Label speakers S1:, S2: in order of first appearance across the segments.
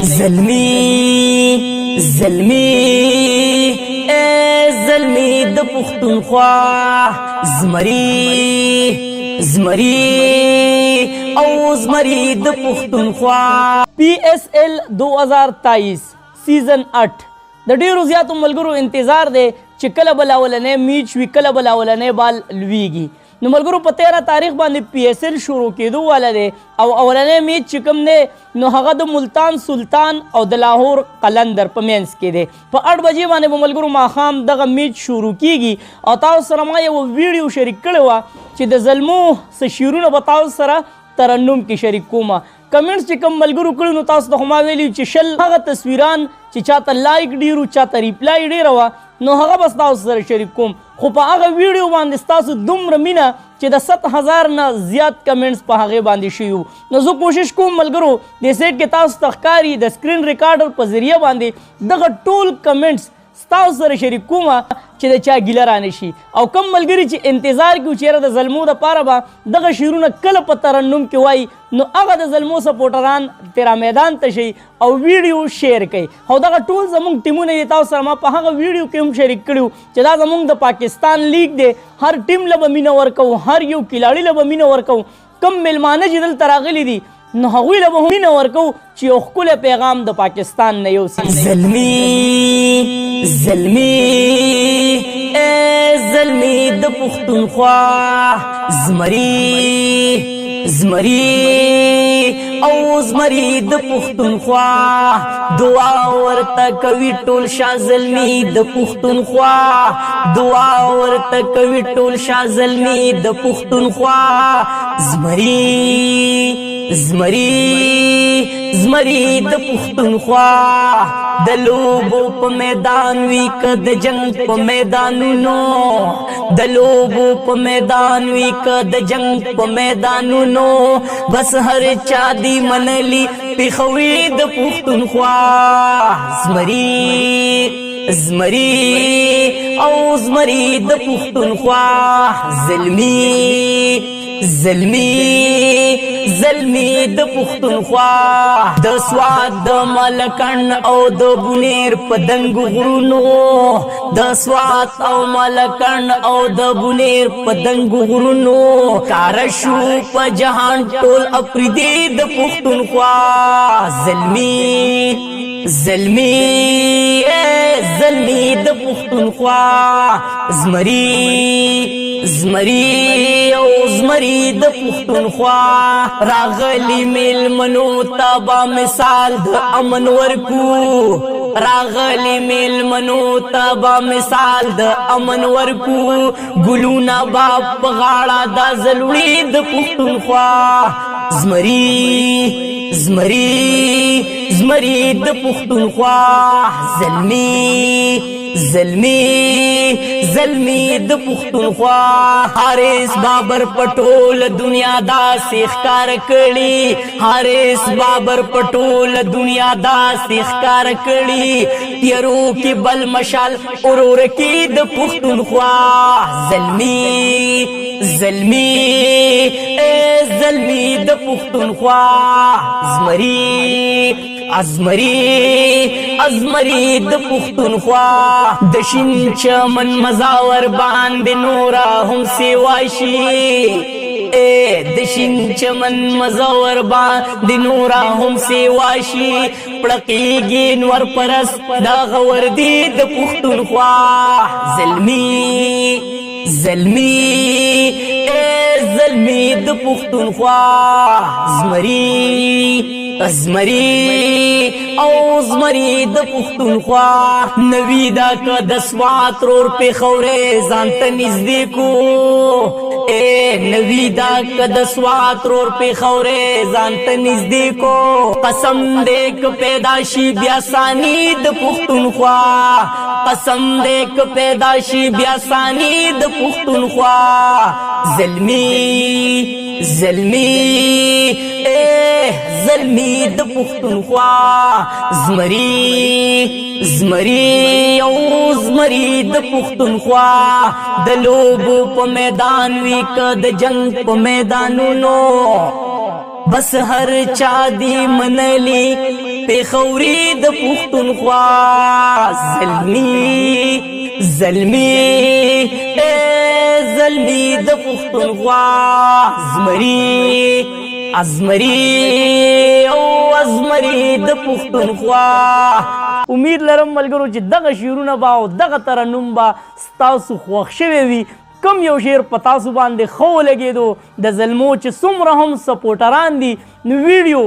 S1: زلمی زلمی اے زلمی د پختونخوا زمری زمری او زمری د پختونخوا PSL 2023 سیزن 8 د ډیرو زیاتو ملګرو انتظار دی چې کله به اولنی میچ وي کله به اولنی بال لویږي نو ملګرو په 13 تاریخ باندې PSL شروع کېدو والا دی او اولنی میچ چې کوم دی نو هغه د ملتان سلطان او د لاهور قلندر په منځ کې دی په 8 بجې باندې به ملګرو ماښام دغه میچ شروع کیږي او تاسو سره ما یو ویډیو شریک کړی وه چې د زلمو څه شعرونه به تاسو سره ترنم کې شریک کومه کمنټس چې کوم ملګرو کړي نو تاسو ته خو ما ویلي چې شل هغه تصویران چې چاته لایک ډېر چاته ریپلای ډېره وه نو هغه به ستاسو سره شریک کوم خو په هغه ویډیو باندې ستاسو دومره مینه چې د 7,000 نه زیات کمنټس په هغې باندې شوي وو نو زه کوشش کوم ملګرو دې سیټ کې تاسو ته ښکاري د سکرین ریکارډر په ذریعه باندې دغه ټول کمنټس ستاسو سره شریک کومه چې د چا ګیله رانه شي او کم ملګري چې انتظار کوي چېرې د زلمو دپاره به دغه شعرونه کله په ترنم کې وایي نو هغه د زلمو سپورټران تیرا میدان ته شي او ویډیو شیر کوي او دغه ټول زموږ ټیمونه یې تاسو سره ما په هغه ویډیو کې هم شریک کړي چې دا زموږ د پاکستان لیګ دی هر ټیم له به مینه ورکوو هر یو کلاړي له به مینه ورکوو کم میلمانه چې دلته راغلي دي نو هغوی له به هم مینه ورکوو چې یو ښکلی پیغام د پاکستان نه یوسي زلمی زلمی اے زلمی د پختونخوا زمری زمری او زمری د پختونخوا دعا ورته کوي ټول شاه زلمی د پختونخوا دعا ورته کوي ټول شاه زلمی د پختونخوا زمری زمری زمری د پختونخوا د لوبو په میدان وی که د جنگ په میدانونو د لوبو په میدان وی که د جنگ په میدانونو بس هر چا دی منلی پیښوي د پختونخوا زمری زمری او زمری د پختونخوا زلمی زلمی زلمی د پختونخوا د سواد د ملکن او د بونیر په دنګ غرونو د سواد او ملکن او د بونیر په دنګ غرونو کار شو په جهان ټول افریدي د پختونخوا زلمی زلمی زلمی د پختونخوا زمری زمری او زمری د پختونخوا راغلی میلمنو ته به مثال د امن ورکو راغلی میلمنو ته به مثال د امن ورکو ګلونه به په غاړه دا زلوړي د پختونخوا زمری زمری زمری د پختونخوا زلمی زلمی زلمی د پختونخوا حارث بابر پټول دنیا داسې ښکار کړي حارث بابر پټول دنیا داسې ښکار کړي تیرو کې بل مشال اورور کې د پختونخوا زلمی زلمی اے زلمی د پختونخوا زمری ازمری ازمری د پختونخوا د شین چمن مزاور باندې نورا هم سیواشي اے د شین چمن مزاور باندې نورا هم سیواشي پړقېږي نور پرس دا غور دی د پختونخوا زلمی زلمی اے زلمی د پختونخوا زمری زمری او زمری د پختونخوا نوی دا که د سوات رور پېښورې ځان ته نږدې کو اے نوی دا که د سوات رور پېښورې ځان ته نږدې کو قسم دې که پیدا شي بیا ثاني د پختونخوا قسم دې که پیدا شي بیا ثاني د پختونخوا زلمی زلمی اے زلمی د پختونخوا زمری زمری او زمری د پختونخوا د لوبو په میدان وی که د جنگ په میدانونو بس هر چا دی منلی پیښوري د پښتونخوا زلمی د پښتونخوا ازمري د پښتونخوا. امید لرم ملګرو چې دغه شعرونه به او دغه ترنم به ستاسو خوښ شوی وي. کم یو شعر په تاسو باندې ښه ولګېدو د زلمو چې څومره هم سپورټران دي نو ویډیو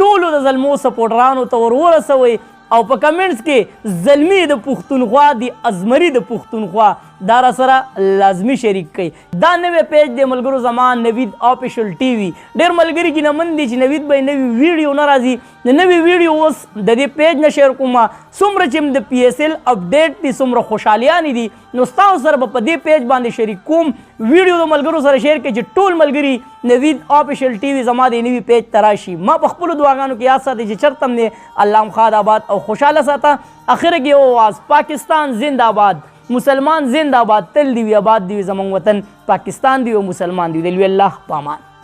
S1: ټولو د زلمو سپورټرانو ته ورسوئ او په کمنټس کې زلمی د پښتونخوا دی ازمري د پښتونخوا دا را سره لازمي شریک کړئ. دا نوی پیج دی ملګرو زما نوید آفیشل ټي وي. ډېر ملګري ګیلمن دي چې نوید به نوي ویډیو نه راځي. د نوي ویډیو اوس د دې پیج نه شیر کومه څومره چې د PSL اپډیټ دي څومره خوشحالیانې دي نو ستاسو سره به په دې پیج باندې شریک کوم. ویډیو د ملګرو سره شیر کړئ چې ټول ملګري نوید آفیشل ټي وي زما د نوي پیج ته راشي. ما په خپلو دعاګانو کې یاد ساتئ چې چرته هم دی الله مخاد آباد او خوشحاله ساته. اخر کې آواز پاکستان زنده باد، مسلمان زنده باد، تل دی وي آباد دی وي زموږ وطن پاکستان دی او مسلمان دی. د لوی الله پامان.